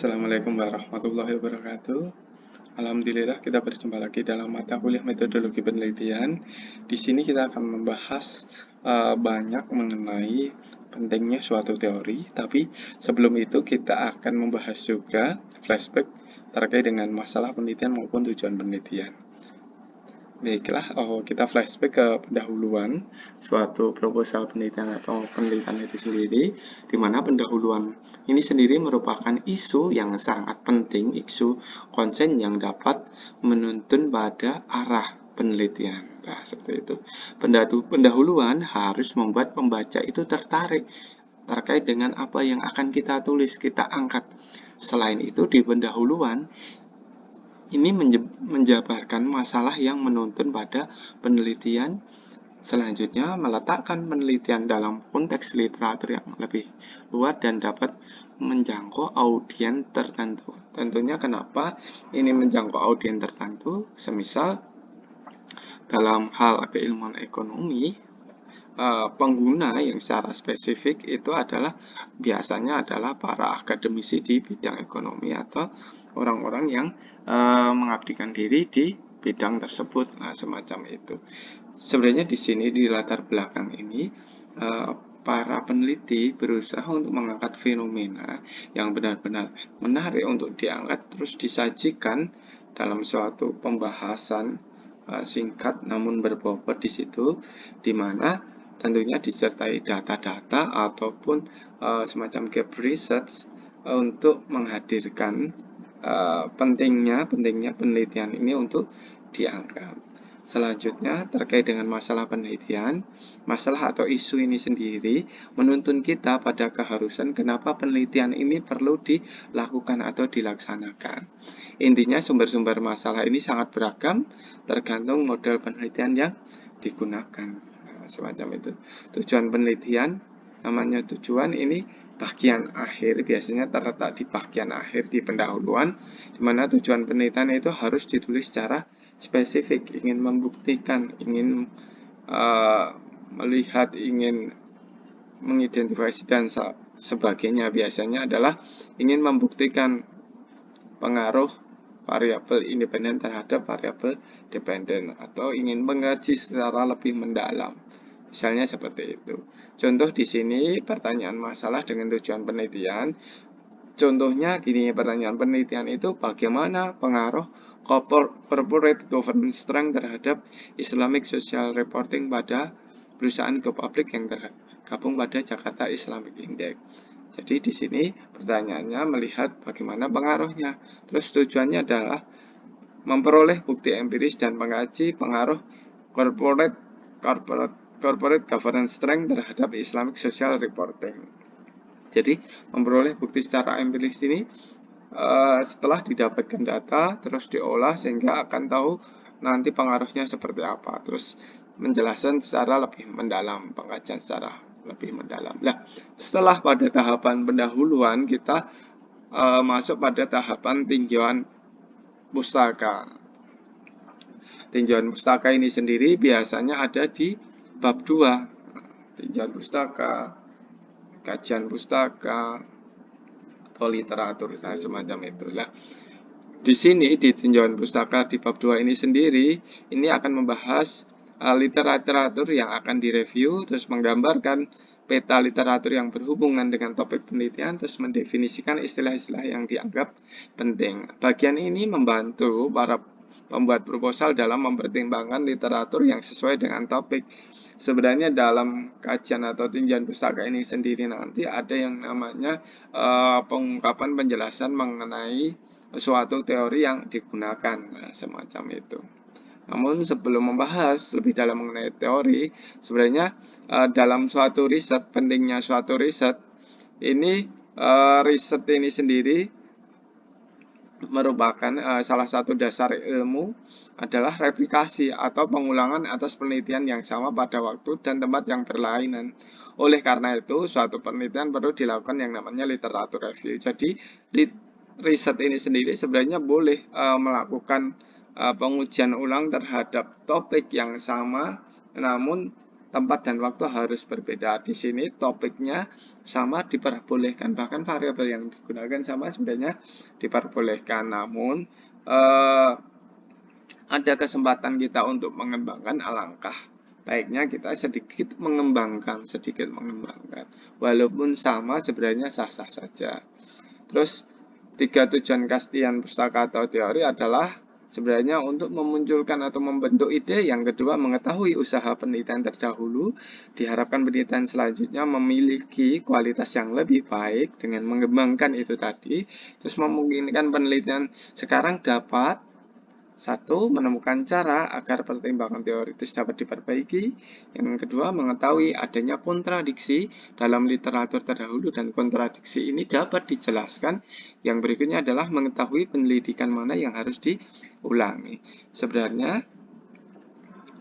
Assalamualaikum warahmatullahi wabarakatuh. Alhamdulillah kita berjumpa lagi dalam mata kuliah metodologi penelitian. Di sini kita akan membahas banyak mengenai pentingnya suatu teori, tapi sebelum itu kita akan membahas juga flashback terkait dengan masalah penelitian maupun tujuan penelitian. Baiklah, kita flashback ke pendahuluan suatu proposal penelitian atau penelitian itu sendiri, di mana pendahuluan ini sendiri merupakan isu yang sangat penting, isu konsen yang dapat menuntun pada arah penelitian. Nah, seperti itu. Pendahuluan harus membuat pembaca itu tertarik terkait dengan apa yang akan kita tulis, kita angkat. Selain itu, di pendahuluan ini menjabarkan masalah yang menuntun pada penelitian. Selanjutnya, meletakkan penelitian dalam konteks literatur yang lebih luas dan dapat menjangkau audiens tertentu. Tentunya kenapa ini menjangkau audiens tertentu? Semisal dalam hal keilmuan ekonomi, pengguna yang secara spesifik itu biasanya adalah para akademisi di bidang ekonomi atau orang-orang yang mengabdikan diri di bidang tersebut. Nah, semacam itu. Sebenarnya di sini di latar belakang ini para peneliti berusaha untuk mengangkat fenomena yang benar-benar menarik untuk diangkat terus disajikan dalam suatu pembahasan singkat namun berbobot di situ, di mana tentunya disertai data-data ataupun semacam gap research untuk menghadirkan pentingnya penelitian ini untuk diangkat. Selanjutnya, terkait dengan masalah penelitian, masalah atau isu ini sendiri menuntun kita pada keharusan kenapa penelitian ini perlu dilakukan atau dilaksanakan. Intinya, sumber-sumber masalah ini sangat beragam, tergantung model penelitian yang digunakan. Semacam itu. Tujuan penelitian, namanya tujuan ini bagian akhir, biasanya terletak di bagian akhir di pendahuluan, di mana tujuan penelitian itu harus ditulis secara spesifik, ingin membuktikan, ingin melihat, ingin mengidentifikasi dan sebagainya. Biasanya adalah ingin membuktikan pengaruh variabel independen terhadap variabel dependen atau ingin mengkaji secara lebih mendalam. Misalnya seperti itu. Contoh di sini pertanyaan masalah dengan tujuan penelitian. Contohnya gini, pertanyaan penelitian itu bagaimana pengaruh corporate governance strength terhadap Islamic social reporting pada perusahaan go public yang tergabung pada Jakarta Islamic Index. Jadi di sini pertanyaannya melihat bagaimana pengaruhnya. Terus tujuannya adalah memperoleh bukti empiris dan mengkaji pengaruh corporate governance strength terhadap Islamic social reporting. Jadi memperoleh bukti secara empiris ini setelah didapatkan data terus diolah sehingga akan tahu nanti pengaruhnya seperti apa. Terus menjelaskan secara lebih mendalam, pengkajian secara lebih mendalam. Nah, setelah pada tahapan pendahuluan kita masuk pada tahapan tinjauan pustaka. Tinjauan pustaka ini sendiri biasanya ada di bab 2. Tinjauan pustaka, kajian pustaka, atau literatur, semacam itulah. Di sini di tinjauan pustaka di bab 2 ini sendiri, ini akan membahas literatur yang akan direview, terus menggambarkan peta literatur yang berhubungan dengan topik penelitian, terus mendefinisikan istilah-istilah yang dianggap penting. Bagian ini membantu para pembuat proposal dalam mempertimbangkan literatur yang sesuai dengan topik. Sebenarnya dalam kajian atau tinjauan pustaka ini sendiri nanti ada yang namanya pengungkapan penjelasan mengenai suatu teori yang digunakan, semacam itu. Namun sebelum membahas lebih dalam mengenai teori, sebenarnya dalam suatu riset, pentingnya suatu riset ini, riset ini sendiri merupakan salah satu dasar ilmu adalah replikasi atau pengulangan atas penelitian yang sama pada waktu dan tempat yang berlainan. Oleh karena itu, suatu penelitian perlu dilakukan yang namanya literatur review. Jadi, riset ini sendiri sebenarnya boleh melakukan pengujian ulang terhadap topik yang sama, namun tempat dan waktu harus berbeda. Di sini topiknya sama diperbolehkan, bahkan variabel yang digunakan sama sebenarnya diperbolehkan. Namun ada kesempatan kita untuk mengembangkan, alangkah baiknya kita sedikit mengembangkan, walaupun sama sebenarnya sah-sah saja. Terus 3 tujuan kajian pustaka atau teori adalah sebenarnya untuk memunculkan atau membentuk ide. Yang kedua, mengetahui usaha penelitian terdahulu. Diharapkan penelitian selanjutnya memiliki kualitas yang lebih baik dengan mengembangkan itu tadi. Terus memungkinkan penelitian sekarang dapat satu, menemukan cara agar pertimbangan teoritis dapat diperbaiki. Yang kedua, mengetahui adanya kontradiksi dalam literatur terdahulu dan kontradiksi ini dapat dijelaskan. Yang berikutnya adalah mengetahui penyelidikan mana yang harus diulangi. Sebenarnya,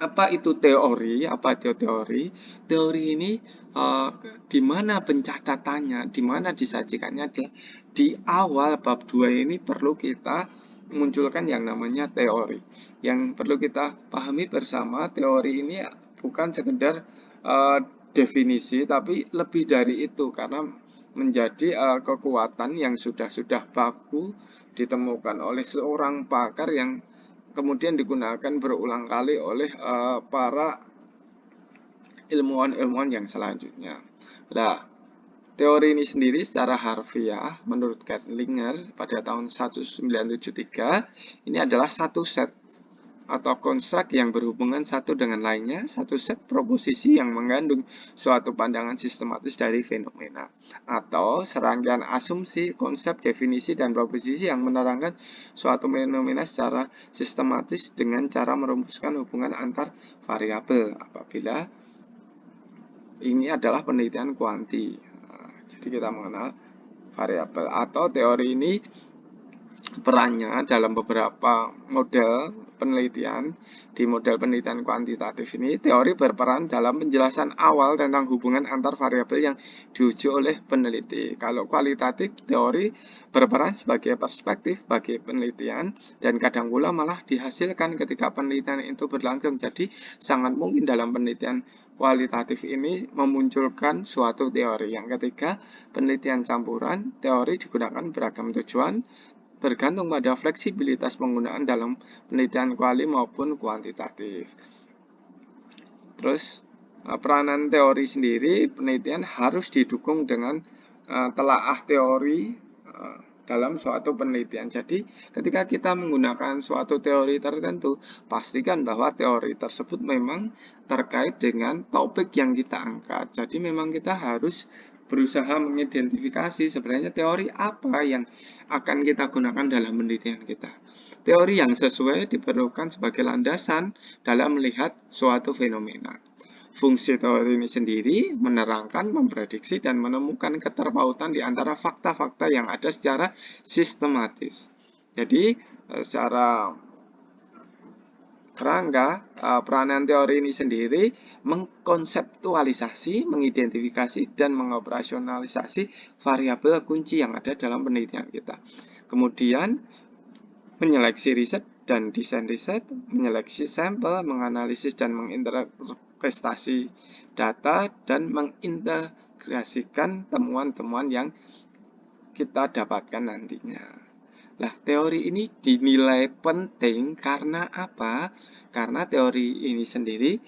apa itu teori? Apa itu teori? Teori ini di mana pencatatannya, di mana disajikannya. Di awal bab 2 ini perlu kita munculkan yang namanya teori. Yang perlu kita pahami bersama, teori ini bukan sekedar definisi, tapi lebih dari itu, karena menjadi kekuatan yang sudah baku ditemukan oleh seorang pakar yang kemudian digunakan berulang kali oleh para ilmuwan-ilmuwan yang selanjutnya. Nah, teori ini sendiri secara harfiah menurut Kettlinger pada tahun 1973 ini adalah satu set atau konstruk yang berhubungan satu dengan lainnya, satu set proposisi yang mengandung suatu pandangan sistematis dari fenomena, atau serangkaian asumsi, konsep, definisi, dan proposisi yang menerangkan suatu fenomena secara sistematis dengan cara merumuskan hubungan antar variabel. Apabila ini adalah penelitian kuanti, jadi kita mengenal variabel. Atau teori ini perannya dalam beberapa model penelitian. Di model penelitian kuantitatif ini, teori berperan dalam penjelasan awal tentang hubungan antar variabel yang diuji oleh peneliti. Kalau kualitatif, teori berperan sebagai perspektif bagi penelitian dan kadang pula malah dihasilkan ketika penelitian itu berlangsung. Jadi sangat mungkin dalam penelitian kualitatif ini memunculkan suatu teori. Yang ketiga, penelitian campuran. Teori digunakan beragam tujuan bergantung pada fleksibilitas penggunaan dalam penelitian kuali maupun kuantitatif. Terus peranan teori sendiri, penelitian harus didukung dengan telaah teori dalam suatu penelitian. Jadi ketika kita menggunakan suatu teori tertentu, pastikan bahwa teori tersebut memang terkait dengan topik yang kita angkat. Jadi memang kita harus berusaha mengidentifikasi sebenarnya teori apa yang akan kita gunakan dalam penelitian kita. Teori yang sesuai diperlukan sebagai landasan dalam melihat suatu fenomena. Fungsi teori ini sendiri menerangkan, memprediksi, dan menemukan keterpautan di antara fakta-fakta yang ada secara sistematis. Jadi, secara kerangka, peranan teori ini sendiri mengkonseptualisasi, mengidentifikasi, dan mengoperasionalisasi variabel kunci yang ada dalam penelitian kita. Kemudian, menyeleksi riset dan desain riset, menyeleksi sampel, menganalisis dan menginterpretasi data, dan mengintegrasikan temuan-temuan yang kita dapatkan nantinya. Nah, teori ini dinilai penting karena apa? Karena teori ini sendiri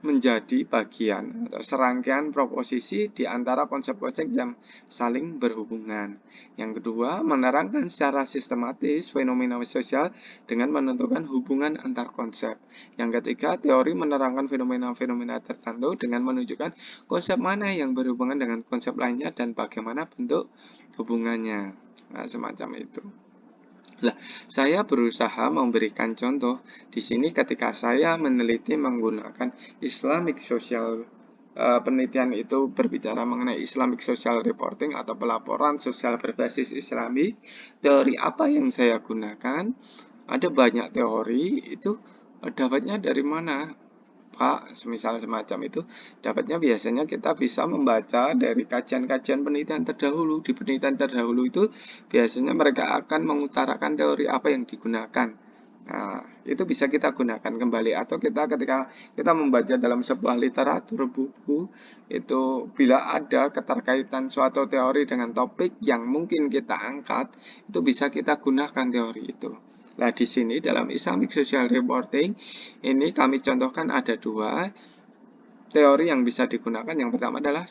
menjadi bagian atau serangkaian proposisi di antara konsep-konsep yang saling berhubungan. Yang kedua, menerangkan secara sistematis fenomena sosial dengan menentukan hubungan antar konsep. Yang ketiga, teori menerangkan fenomena-fenomena tertentu dengan menunjukkan konsep mana yang berhubungan dengan konsep lainnya dan bagaimana bentuk hubungannya. Nah, semacam itu. Nah, saya berusaha memberikan contoh di sini ketika saya meneliti menggunakan Islamic Social penelitian itu berbicara mengenai Islamic Social Reporting atau pelaporan sosial berbasis Islami. Teori apa yang saya gunakan? Ada banyak teori, itu dapatnya dari mana? Pak, semisal semacam itu, dapatnya biasanya kita bisa membaca dari kajian-kajian penelitian terdahulu. Di penelitian terdahulu itu biasanya mereka akan mengutarakan teori apa yang digunakan. Nah, itu bisa kita gunakan kembali atau kita ketika kita membaca dalam sebuah literatur buku itu bila ada keterkaitan suatu teori dengan topik yang mungkin kita angkat, itu bisa kita gunakan teori itu. Nah, di sini dalam Islamic Social Reporting ini kami contohkan ada dua teori yang bisa digunakan. Yang pertama adalah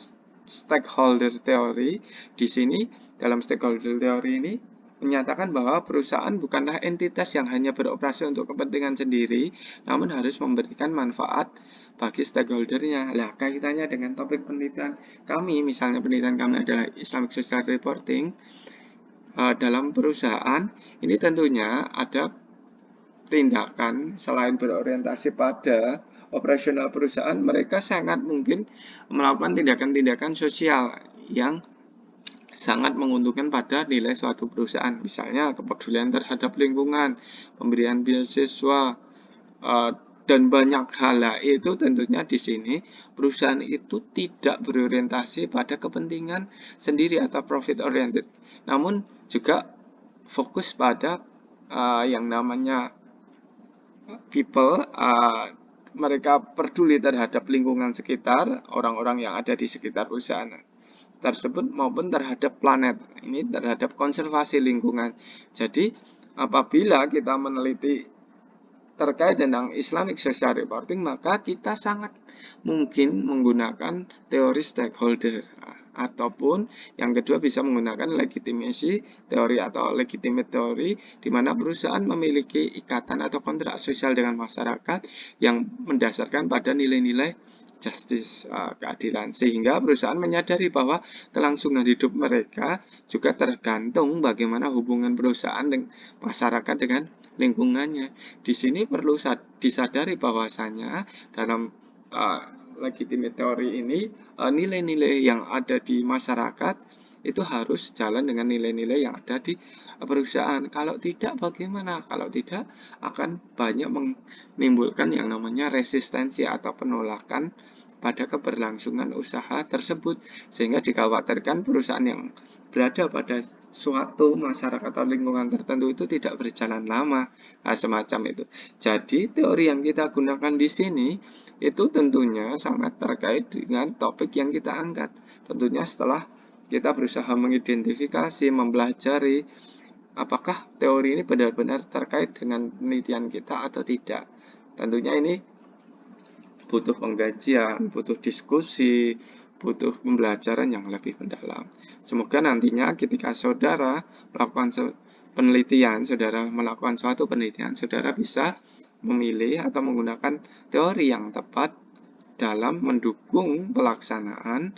stakeholder theory. Di sini dalam stakeholder theory ini menyatakan bahwa perusahaan bukanlah entitas yang hanya beroperasi untuk kepentingan sendiri, namun harus memberikan manfaat bagi stakeholdernya. Lah, kaitannya dengan topik penelitian kami, misalnya penelitian kami adalah Islamic Social Reporting, dalam perusahaan, ini tentunya ada tindakan selain berorientasi pada operasional perusahaan, mereka sangat mungkin melakukan tindakan-tindakan sosial yang sangat menguntungkan pada nilai suatu perusahaan. Misalnya kepedulian terhadap lingkungan, pemberian beasiswa, dan banyak hal. Itu tentunya di sini perusahaan itu tidak berorientasi pada kepentingan sendiri atau profit oriented, namun juga fokus pada yang namanya people, mereka peduli terhadap lingkungan sekitar, orang-orang yang ada di sekitar perusahaan tersebut maupun terhadap planet, ini terhadap konservasi lingkungan. Jadi apabila kita meneliti terkait dengan Islamic Social Reporting, maka kita sangat mungkin menggunakan teori stakeholder. Ataupun yang kedua bisa menggunakan legitimasi teori atau legitimate teori, di mana perusahaan memiliki ikatan atau kontrak sosial dengan masyarakat yang mendasarkan pada nilai-nilai justice, keadilan, sehingga perusahaan menyadari bahwa kelangsungan hidup mereka juga tergantung bagaimana hubungan perusahaan dengan masyarakat dengan lingkungannya. Di sini perlu disadari bahwasanya dalam legitimate teori ini nilai-nilai yang ada di masyarakat itu harus jalan dengan nilai-nilai yang ada di perusahaan. Kalau tidak bagaimana? Kalau tidak akan banyak menimbulkan yang namanya resistensi atau penolakan pada keberlangsungan usaha tersebut, sehingga dikhawatirkan perusahaan yang berada pada suatu masyarakat atau lingkungan tertentu itu tidak berjalan lama, semacam itu. Jadi teori yang kita gunakan di sini itu tentunya sangat terkait dengan topik yang kita angkat. Tentunya setelah kita berusaha mengidentifikasi, mempelajari apakah teori ini benar-benar terkait dengan penelitian kita atau tidak. Tentunya ini butuh pengkajian, butuh diskusi, butuh pembelajaran yang lebih mendalam. Semoga nantinya ketika saudara melakukan penelitian, saudara melakukan suatu penelitian, saudara bisa memilih atau menggunakan teori yang tepat dalam mendukung pelaksanaan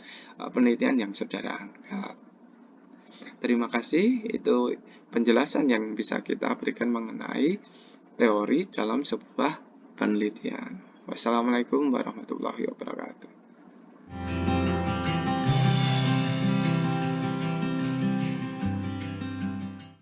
penelitian yang saudara angkat. Terima kasih, itu penjelasan yang bisa kita berikan mengenai teori dalam sebuah penelitian. Wassalamualaikum warahmatullahi wabarakatuh.